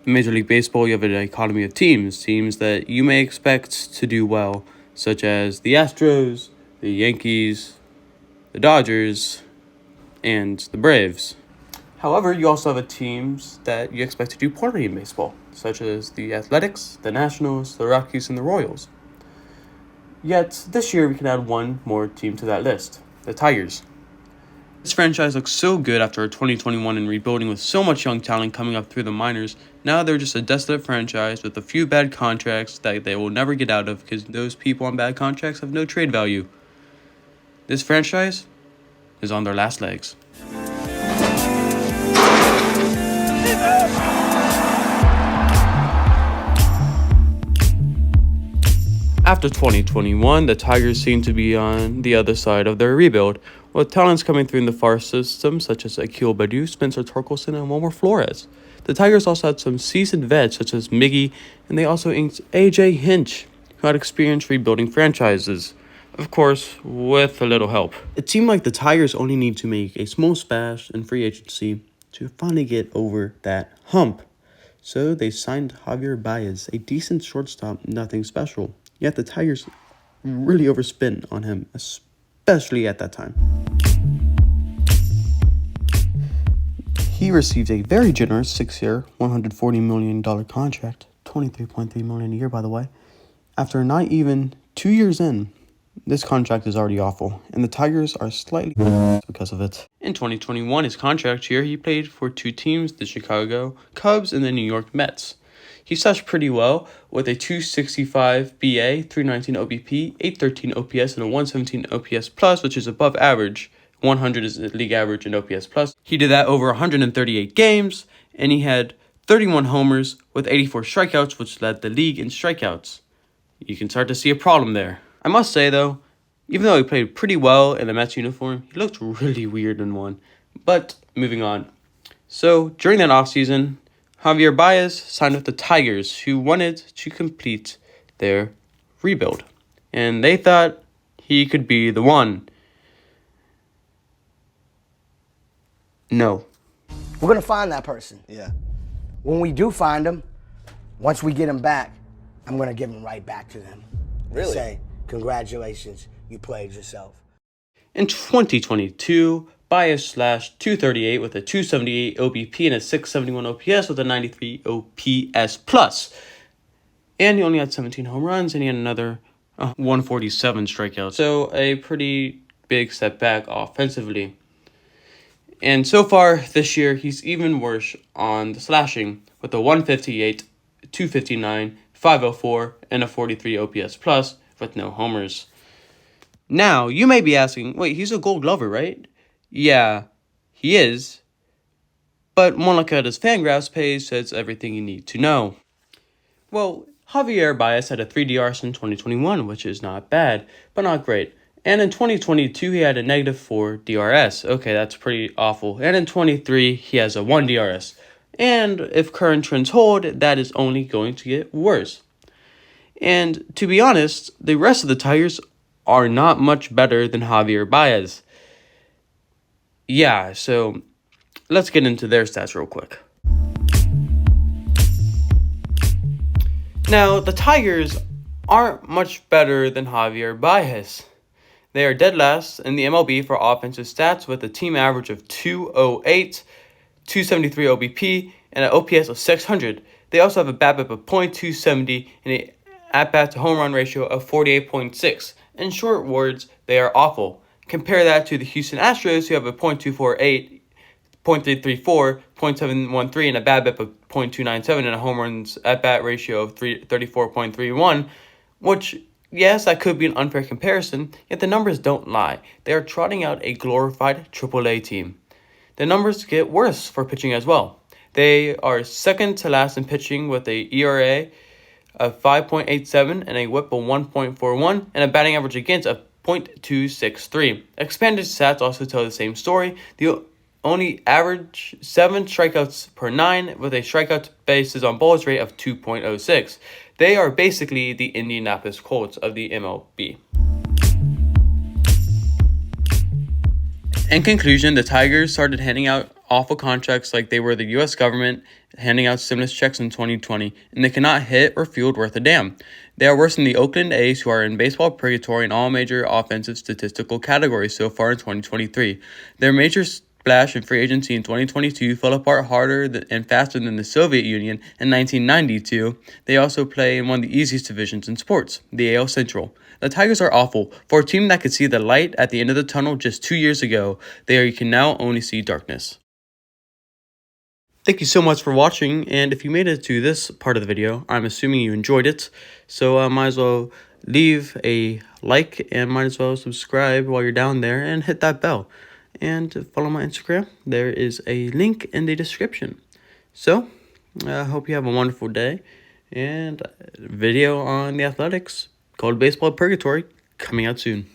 In Major League Baseball, you have an economy of teams that you may expect to do well, such as the Astros, the Yankees, the Dodgers, and the Braves. However, you also have teams that you expect to do poorly in baseball, such as the Athletics, the Nationals, the Rockies, and the Royals. Yet, this year we can add one more team to that list, the Tigers. This franchise looks so good after 2021 and rebuilding with so much young talent coming up through the minors. Now they're just a desolate franchise with a few bad contracts that they will never get out of because those people on bad contracts have no trade value. This franchise is on their last legs. After 2021, the Tigers seem to be on the other side of their rebuild, with talents coming through in the farm system such as Akil Baddoo, Spencer Torkelson, and Wilmer Flores. The Tigers also had some seasoned vets such as Miggy, and they also inked A.J. Hinch, who had experience rebuilding franchises. Of course, with a little help. It seemed like the Tigers only need to make a small splash in free agency to finally get over that hump. So they signed Javier Baez, a decent shortstop, nothing special. Yet the Tigers really overspent on him, especially at that time. He received a very generous 6-year, $140 million contract, $23.3 million a year, by the way. After not even 2 years in, this contract is already awful, and the Tigers are slightly because of it. In 2021, his contract year, he played for two teams, the Chicago Cubs and the New York Mets. He slashed pretty well with a 265 BA, 319 OBP, 813 OPS, and a 117 OPS plus, which is above average. 100 is the league average in OPS plus. He did that over 138 games, and he had 31 homers with 84 strikeouts, which led the league in strikeouts. You can start to see a problem there. I must say, though, even though he played pretty well in the Mets uniform, he looked really weird in one. But moving on. So, during that offseason, Javier Baez signed with the Tigers, who wanted to complete their rebuild. And they thought he could be the one. No. We're going to find that person. Yeah. When we do find him, once we get him back, I'm going to give him right back to them. Really? Say, congratulations, you played yourself. In 2022, Baez slashed 238 with a 278 OBP and a 671 OPS with a 93 OPS plus. And he only had 17 home runs and he had another 147 strikeouts. So a pretty big step back offensively. And so far this year, he's even worse on the slashing with a 158, 259, 504, and a 43 OPS plus with no homers. Now, you may be asking, wait, he's a Gold Glover, right? Yeah, he is. But one look at his Fangraphs page says everything you need to know. Well, Javier Baez had a 3 DRS in 2021, which is not bad, but not great. And in 2022, he had a negative 4 DRS. Okay, that's pretty awful. And in 23, he has a 1 DRS. And if current trends hold, that is only going to get worse. And to be honest, the rest of the Tigers are not much better than Javier Baez. Yeah, so let's get into their stats real quick. Now, the Tigers aren't much better than Javier Baez. They are dead last in the MLB for offensive stats with a team average of 208, 273 OBP, and an OPS of 600. They also have a BABIP of .270 and an at-bat to home run ratio of 48.6. In short words, they are awful. Compare that to the Houston Astros, who have a .248, .334, .713, and a BABIP of .297 and a home runs at-bat ratio of 34.31, which, yes, that could be an unfair comparison, yet the numbers don't lie. They are trotting out a glorified AAA team. The numbers get worse for pitching as well. They are second to last in pitching with a ERA of 5.87 and a WHIP of 1.41 and a batting average against of .263. Expanded stats also tell the same story. The only average 7 strikeouts per 9 with a strikeout bases on balls rate of 2.06. They are basically the Indianapolis Colts of the MLB. In conclusion, the Tigers started handing out awful contracts like they were the U.S. government handing out stimulus checks in 2020, and they cannot hit or field worth a damn. They are worse than the Oakland A's, who are in baseball purgatory in all major offensive statistical categories so far in 2023. Their major splash in free agency in 2022 fell apart harder and faster than the Soviet Union in 1992. They also play in one of the easiest divisions in sports, the AL Central. The Tigers are awful. For a team that could see the light at the end of the tunnel just 2 years ago, they can now only see darkness. Thank you so much for watching, and if you made it to this part of the video, I'm assuming you enjoyed it, so might as well leave a like and might as well subscribe while you're down there and hit that bell. And follow my Instagram. There is a link in the description. So, I hope you have a wonderful day, and a video on the athletics called Baseball Purgatory coming out soon.